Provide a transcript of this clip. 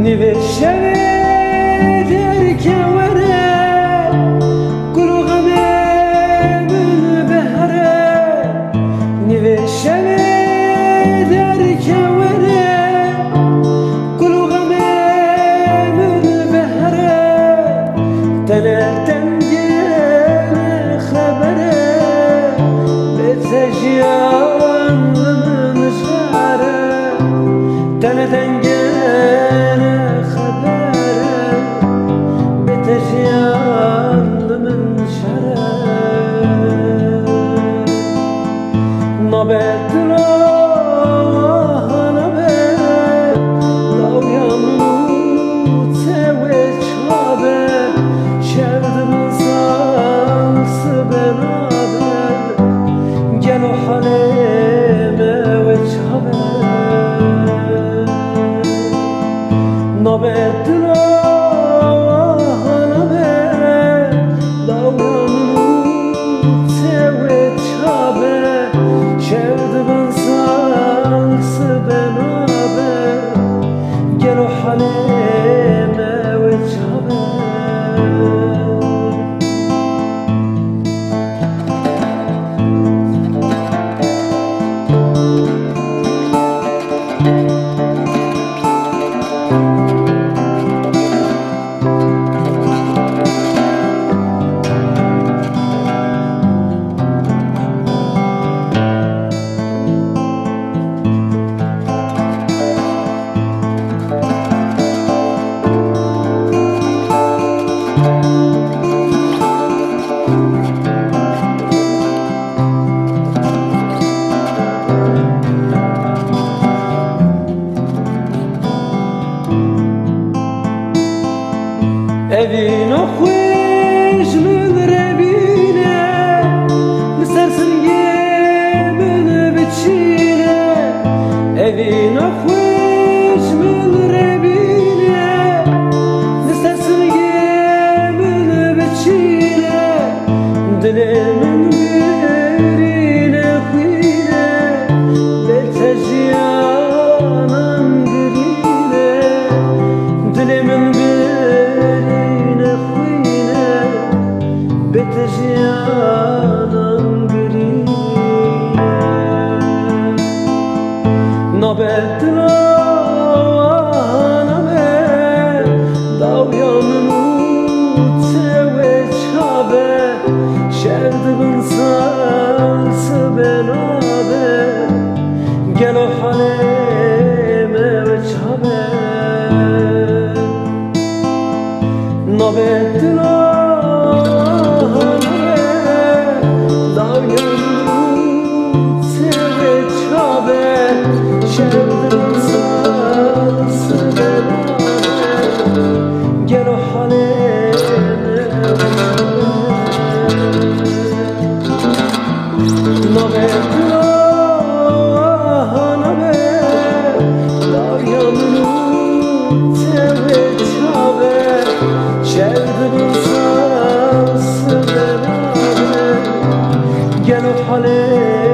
نبشر درك ورا كل غمام البهرة نبشر درك ورا كل غمام البهرة تلاتن جانا خبرة بتجيان من شعرة تلاتن جانا نبات راه نبات لو يموت سوي شابه شرد من صالص بنابه جلو حليمه وشابه نبات راه نبات لو يموت سوي شابه شرد من صالص بنابه جلو حليمه وجهبه evin oxuş müdrebine Misersin yemin biçine evin oxuş müdrebine Misersin yemin biçine dilimin birine kuyne Beteciyanın birine dilimin beteciyanın birine nabet nabet davyanın utsewe çabe şerdibin salsı benabe gel o haleme ve çabe nabet Gel o hale